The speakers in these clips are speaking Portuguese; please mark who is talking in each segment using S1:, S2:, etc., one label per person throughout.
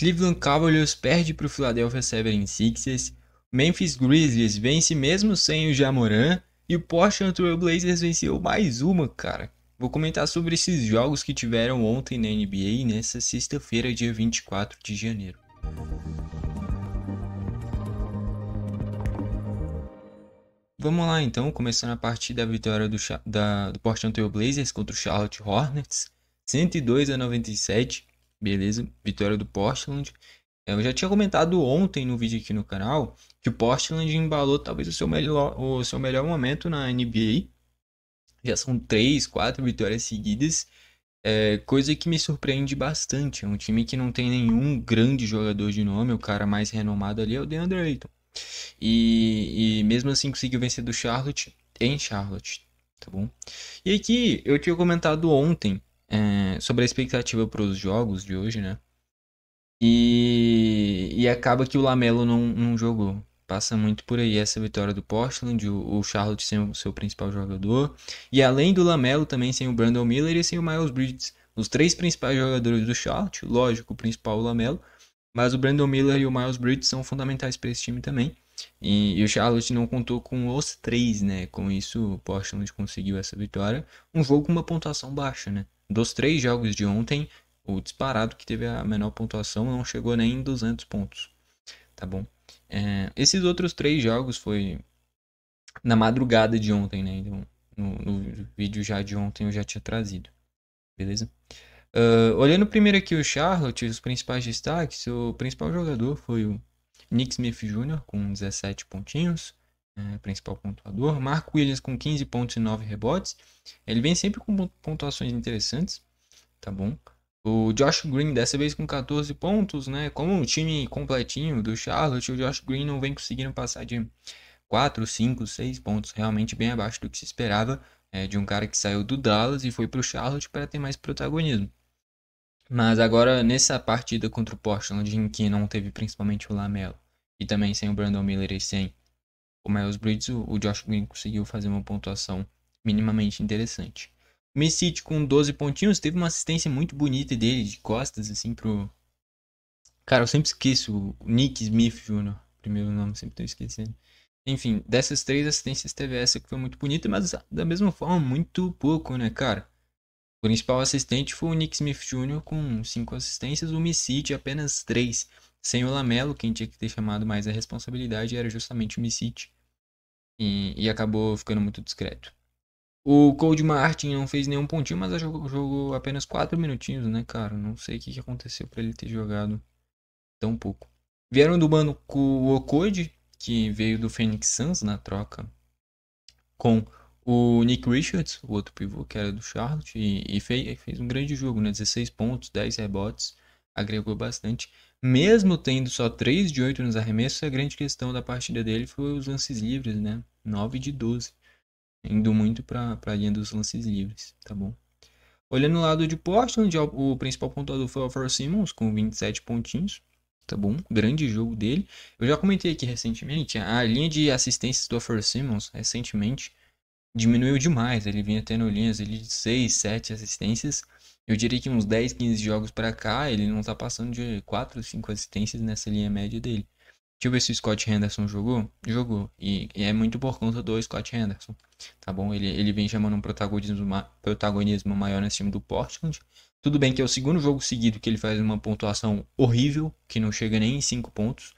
S1: Cleveland Cavaliers perde para o Philadelphia 76ers. Memphis Grizzlies vence mesmo sem o Ja Morant. E o Portland Trail Blazers venceu mais uma, cara. Vou comentar sobre esses jogos que tiveram ontem na NBA nessa sexta-feira, dia 24 de janeiro. Vamos lá então, começando a partir da vitória do Portland Trail Blazers contra o Charlotte Hornets, 102-97, beleza, vitória do Portland. Eu já tinha comentado ontem no vídeo aqui no canal que o Portland embalou talvez o seu melhor momento na NBA. Já são 3, 4 vitórias seguidas, coisa que me surpreende bastante. É um time que não tem nenhum grande jogador de nome, o cara mais renomado ali é o DeAndre Ayton. E mesmo assim conseguiu vencer do Charlotte em Charlotte, tá bom? E aqui eu tinha comentado ontem sobre a expectativa para os jogos de hoje, né? E acaba que o Lamelo não jogou. Passa muito por aí essa vitória do Portland, o Charlotte sem o seu principal jogador. E além do Lamelo, também sem o Brandon Miller e sem o Miles Bridges. Os três principais jogadores do Charlotte, lógico, o principal o Lamelo. Mas o Brandon Miller e o Miles Bridges são fundamentais para esse time também. E o Charlotte não contou com os três, né? Com isso, o Portland conseguiu essa vitória. Um jogo com uma pontuação baixa, né? Dos 3 jogos de ontem, o disparado que teve a menor pontuação não chegou nem em 200 pontos. Tá bom? Esses outros 3 jogos foi na madrugada de ontem, né? Então, no vídeo já de ontem eu já tinha trazido. Beleza? Olhando primeiro aqui o Charlotte, os principais destaques, o principal jogador foi o Nick Smith Jr. com 17 pontinhos, principal pontuador. Mark Williams com 15 pontos e 9 rebotes. Ele vem sempre com pontuações interessantes, tá bom? O Josh Green dessa vez com 14 pontos, né? Como o time completinho do Charlotte, o Josh Green não vem conseguindo passar de 4, 5, 6 pontos, realmente bem abaixo do que se esperava de um cara que saiu do Dallas e foi para o Charlotte para ter mais protagonismo. Mas agora, nessa partida contra o Portland, em que não teve principalmente o Lamelo, e também sem o Brandon Miller e sem o Miles Bridges, o Josh Green conseguiu fazer uma pontuação minimamente interessante. O Micic com 12 pontinhos, teve uma assistência muito bonita dele, de costas, assim, pro... Cara, eu sempre esqueço o Nick Smith Jr., primeiro nome, sempre tô esquecendo. Enfim, dessas 3 assistências teve essa que foi muito bonita, mas da mesma forma, muito pouco, né, cara? O principal assistente foi o Nick Smith Jr. com 5 assistências, o Micic apenas 3. Sem o Lamelo, quem tinha que ter chamado mais a responsabilidade era justamente o Micic. E acabou ficando muito discreto. O Cody Martin não fez nenhum pontinho, mas jogou apenas 4 minutinhos, né, cara? Não sei o que aconteceu para ele ter jogado tão pouco. Vieram do banco o Okode, que veio do Phoenix Suns na troca com o Nick Richards, o outro pivô que era do Charlotte, e fez um grande jogo, né? 16 pontos, 10 rebotes, agregou bastante. Mesmo tendo só 3 de 8 nos arremessos, a grande questão da partida dele foi os lances livres, né? 9 de 12, indo muito para a linha dos lances livres, tá bom? Olhando o lado de Portland, o principal pontuador foi o Alfred Simmons, com 27 pontinhos, tá bom? Grande jogo dele. Eu já comentei aqui recentemente, a linha de assistências do Alfred Simmons, recentemente, diminuiu demais. Ele vinha tendo linhas de 6, 7 assistências. Eu diria que uns 10, 15 jogos para cá, ele não tá passando de 4, 5 assistências nessa linha média dele. Deixa eu ver se o Scott Henderson jogou. Jogou. E é muito por conta do Scott Henderson. Tá bom? Ele vem chamando um protagonismo maior nesse time do Portland. Tudo bem que é o segundo jogo seguido que ele faz uma pontuação horrível, que não chega nem em 5 pontos.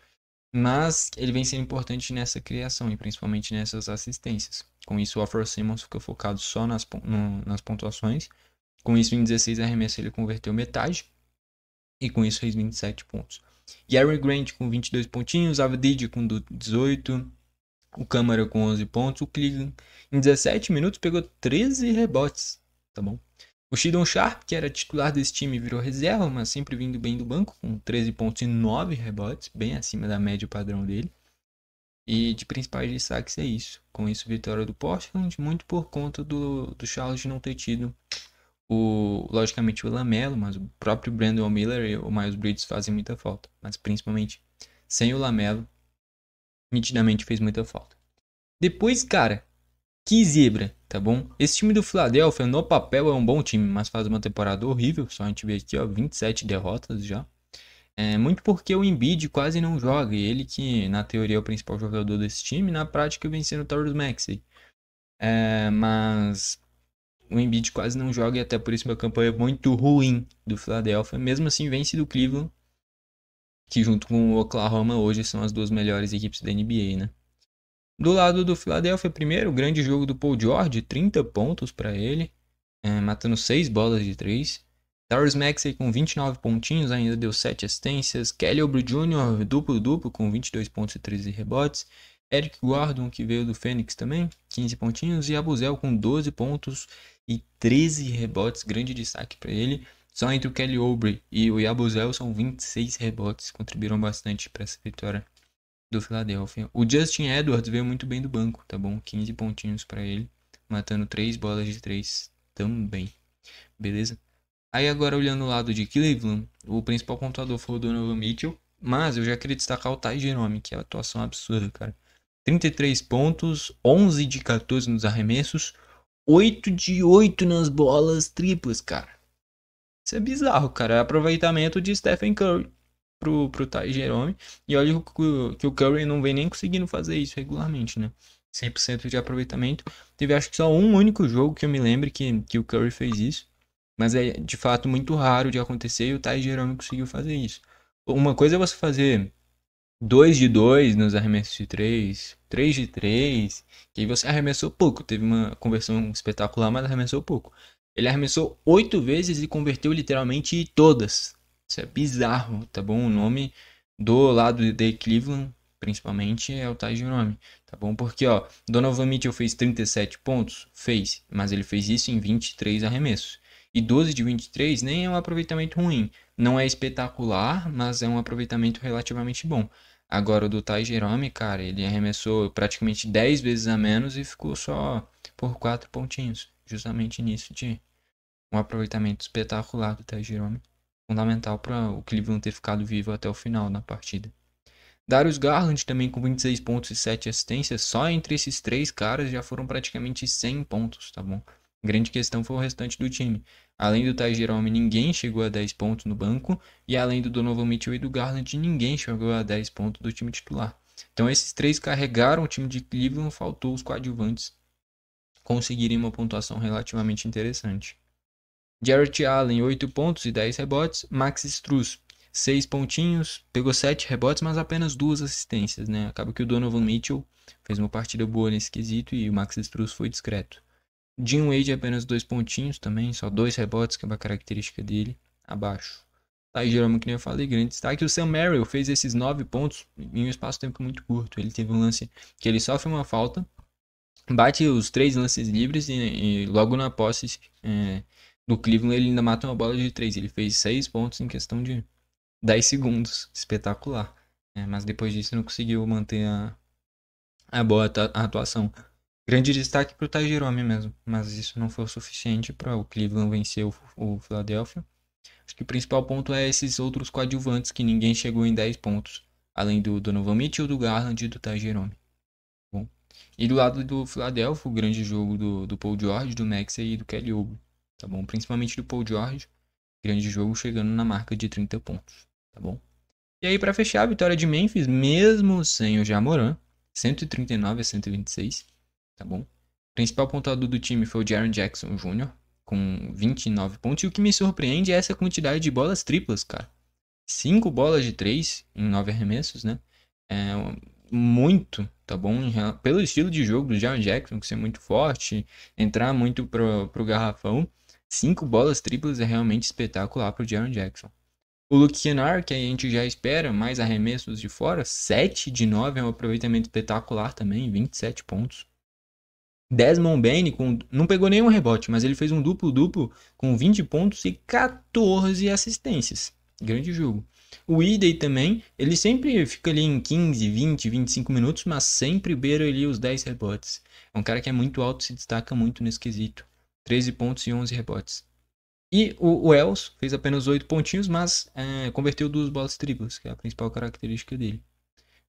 S1: Mas ele vem sendo importante nessa criação e principalmente nessas assistências. Com isso, o Alfred Simmons fica focado só nas pontuações. Com isso, em 16 arremessos, ele converteu metade. E com isso, fez 27 pontos. Jerry Grant com 22 pontinhos. Avdija com 18. O Câmara com 11 pontos. O Cleveland, em 17 minutos, pegou 13 rebotes. Tá bom? O Sheldon Sharp, que era titular desse time, virou reserva, mas sempre vindo bem do banco, com 13 pontos e 9 rebotes, bem acima da média padrão dele. E de principais destaques é isso. Com isso, vitória do Portland, muito por conta do Charlotte não ter tido, logicamente, o Lamelo, mas o próprio Brandon Miller e o Miles Bridges fazem muita falta. Mas principalmente, sem o Lamelo, nitidamente fez muita falta. Depois, cara, que zebra, tá bom? Esse time do Philadelphia, no papel, é um bom time, mas faz uma temporada horrível. Só a gente vê aqui, ó, 27 derrotas já. Muito porque o Embiid quase não joga, e ele que na teoria é o principal jogador desse time, na prática vem sendo o Tyrese Maxey. Mas o Embiid quase não joga e até por isso uma campanha muito ruim do Philadelphia. Mesmo assim vence do Cleveland, que junto com o Oklahoma hoje são as duas melhores equipes da NBA, né? Do lado do Philadelphia, primeiro, o grande jogo do Paul George, 30 pontos para ele, matando 6 bolas de 3. Tyrese Maxey com 29 pontinhos, ainda deu 7 assistências. Kelly Oubre Jr. duplo-duplo com 22 pontos e 13 rebotes. Eric Gordon, que veio do Phoenix também, 15 pontinhos. E Abuzel com 12 pontos e 13 rebotes, grande destaque para ele. Só entre o Kelly Oubre e o Yabusel são 26 rebotes, contribuíram bastante para essa vitória do Philadelphia. O Justin Edwards veio muito bem do banco, tá bom? 15 pontinhos para ele, matando 3 bolas de 3 também. Beleza? Aí agora olhando o lado de Cleveland, o principal pontuador foi o Donovan Mitchell, mas eu já queria destacar o Ty Jerome, que é uma atuação absurda, cara. 33 pontos, 11 de 14 nos arremessos, 8 de 8 nas bolas triplas, cara. Isso é bizarro, cara. É aproveitamento de Stephen Curry pro Ty Jerome. E olha que o Curry não vem nem conseguindo fazer isso regularmente, né? 100% de aproveitamento. Teve acho que só um único jogo que eu me lembre que o Curry fez isso. Mas é de fato muito raro de acontecer e o Ty Jerome conseguiu fazer isso. Uma coisa é você fazer 2 de 2 nos arremessos de 3, 3 de 3, que aí você arremessou pouco. Teve uma conversão espetacular, mas arremessou pouco. Ele arremessou 8 vezes e converteu literalmente todas. Isso é bizarro, tá bom? O nome do lado de Cleveland, principalmente, é o Ty Jerome, tá bom? Porque, ó, Donovan Mitchell fez 37 pontos? Fez, mas ele fez isso em 23 arremessos. E 12 de 23 nem é um aproveitamento ruim. Não é espetacular, mas é um aproveitamento relativamente bom. Agora o do Ty Jerome, cara, ele arremessou praticamente 10 vezes a menos e ficou só por 4 pontinhos. Justamente nisso de um aproveitamento espetacular do Ty Jerome. Fundamental para o Cleveland ter ficado vivo até o final da partida. Darius Garland também com 26 pontos e 7 assistências. Só entre esses três caras já foram praticamente 100 pontos, tá bom? Grande questão foi o restante do time. Além do Ty Jerome, ninguém chegou a 10 pontos no banco. E além do Donovan Mitchell e do Garland, ninguém chegou a 10 pontos do time titular. Então esses três carregaram o time de Cleveland, faltou os coadjuvantes conseguirem uma pontuação relativamente interessante. Jarrett Allen, 8 pontos e 10 rebotes. Max Strus, 6 pontinhos, pegou 7 rebotes, mas apenas 2 assistências, né? Acaba que o Donovan Mitchell fez uma partida boa nesse quesito e o Max Strus foi discreto. Dean Wade, apenas 2 pontinhos também, só 2 rebotes, que é uma característica dele, abaixo. Ty Jerome, que nem eu falei, grande destaque. O Sam Merrill fez esses 9 pontos em um espaço-tempo muito curto. Ele teve um lance que ele sofre uma falta, bate os 3 lances livres e logo na posse do Cleveland ele ainda mata uma bola de 3. Ele fez 6 pontos em questão de 10 segundos. Espetacular. Mas depois disso não conseguiu manter a boa atuação. Grande destaque para o Ty Jerome mesmo. Mas isso não foi o suficiente para o Cleveland vencer o Philadelphia. Acho que o principal ponto é esses outros coadjuvantes que ninguém chegou em 10 pontos. Além do Donovan Mitchell, do Garland e do Ty Jerome. Bom. E do lado do Philadelphia, o grande jogo do Paul George, do Maxey e do Kelly Oubre. Tá bom? Principalmente do Paul George. Grande jogo chegando na marca de 30 pontos. Tá bom? E aí, para fechar, a vitória de Memphis, mesmo sem o Ja Morant, 139 a 126. Tá bom? O principal pontuador do time foi o Jaren Jackson Jr., com 29 pontos. E o que me surpreende é essa quantidade de bolas triplas, cara. 5 bolas de 3 em 9 arremessos, né? É muito, tá bom? Pelo estilo de jogo do Jaren Jackson, que ser muito forte, entrar muito pro garrafão. 5 bolas triplas é realmente espetacular pro Jaren Jackson. O Luke Kennard, que a gente já espera, mais arremessos de fora, 7 de 9 é um aproveitamento espetacular também, 27 pontos. Desmond Bane não pegou nenhum rebote, mas ele fez um duplo-duplo com 20 pontos e 14 assistências. Grande jogo. O Idey também, ele sempre fica ali em 15, 20, 25 minutos, mas sempre beira ali os 10 rebotes. É um cara que é muito alto e se destaca muito nesse quesito. 13 pontos e 11 rebotes. E o Wells fez apenas 8 pontinhos, mas converteu 2 bolas triplas, que é a principal característica dele.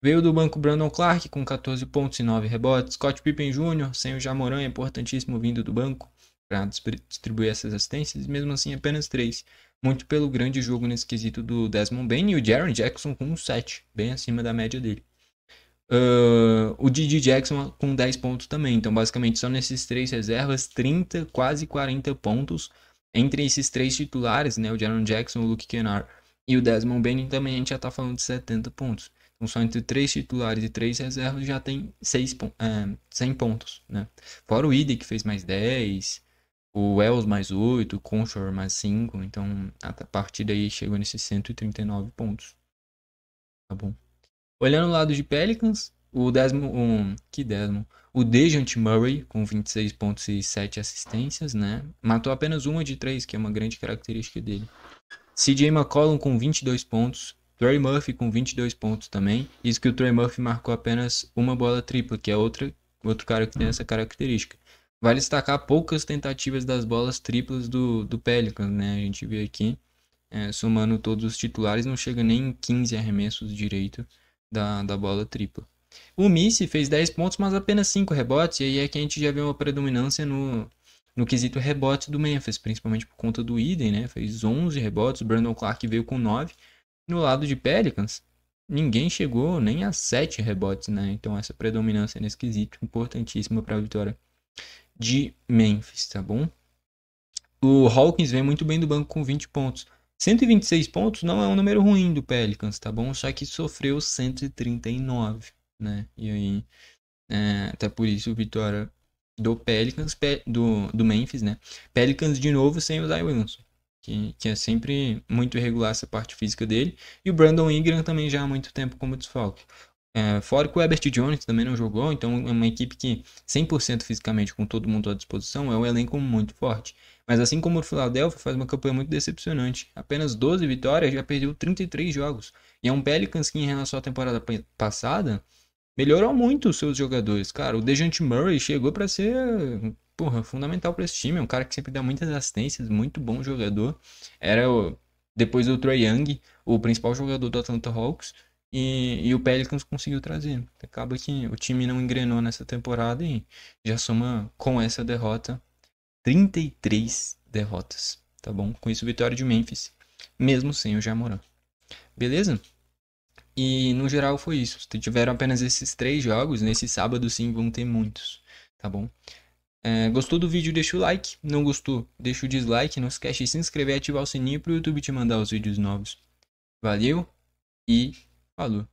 S1: Veio do banco Brandon Clark com 14 pontos e 9 rebotes. Scott Pippen Jr., sem o Ja Morant, é importantíssimo vindo do banco. para distribuir essas assistências, mesmo assim apenas 3. Muito pelo grande jogo nesse quesito do Desmond Bane e o Jaren Jackson com 7, bem acima da média dele. O Didi Jackson com 10 pontos também. Então, basicamente, só nesses 3 reservas, 30, quase 40 pontos. Entre esses 3 titulares, né? O Jaren Jackson, o Luke Kennard e o Desmond Bane, também a gente já tá falando de 70 pontos. Então, só entre 3 titulares e 3 reservas já tem 100 pontos, né? Fora o Ide, que fez mais 10, o Wells mais 8, o Conchor mais 5. Então, a partir daí chegou nesses 139 pontos. Tá bom? Olhando o lado de Pelicans, o o Dejounte Murray com 26 pontos e 7 assistências, né? Matou apenas uma de 3, que é uma grande característica dele. CJ McCollum com 22 pontos, Trey Murphy com 22 pontos também. Isso que o Trey Murphy marcou apenas uma bola tripla, que é outro cara que tem essa característica. Vale destacar poucas tentativas das bolas triplas do Pelicans, né? A gente vê aqui, somando todos os titulares, não chega nem em 15 arremessos direito da bola tripla. O Missy fez 10 pontos, mas apenas 5 rebotes, e aí é que a gente já vê uma predominância no quesito rebote do Memphis, principalmente por conta do Iden, né? Fez 11 rebotes, o Brandon Clark veio com 9. No lado de Pelicans, ninguém chegou nem a 7 rebotes, né? Então essa predominância nesse quesito, importantíssima para a vitória de Memphis, tá bom? O Hawkins vem muito bem do banco com 20 pontos. 126 pontos não é um número ruim do Pelicans, tá bom? Só que sofreu 139, né? E aí, até por isso, vitória do Pelicans, do Memphis, né? Pelicans de novo sem o Zion Williamson, que é sempre muito irregular essa parte física dele. E o Brandon Ingram também já há muito tempo como desfalque. Fora que o Herbert Jones também não jogou, então é uma equipe que 100% fisicamente com todo mundo à disposição é um elenco muito forte. Mas assim como o Philadelphia faz uma campanha muito decepcionante. Apenas 12 vitórias, já perdeu 33 jogos. E é um Pelicans que em relação à temporada passada melhorou muito os seus jogadores. Cara, o Dejounte Murray chegou para ser, fundamental para esse time. É um cara que sempre dá muitas assistências, muito bom jogador. Era, depois do Trae Young, o principal jogador do Atlanta Hawks. E o Pelicans conseguiu trazer. Acaba que o time não engrenou nessa temporada e já soma com essa derrota 33 derrotas, tá bom? Com isso, vitória de Memphis, mesmo sem o Ja Morant. Beleza? E no geral foi isso. Se tiveram apenas esses 3 jogos, nesse sábado sim vão ter muitos, tá bom? Gostou do vídeo? Deixa o like. Não gostou? Deixa o dislike. Não esquece de se inscrever e ativar o sininho para o YouTube te mandar os vídeos novos. Valeu e falou!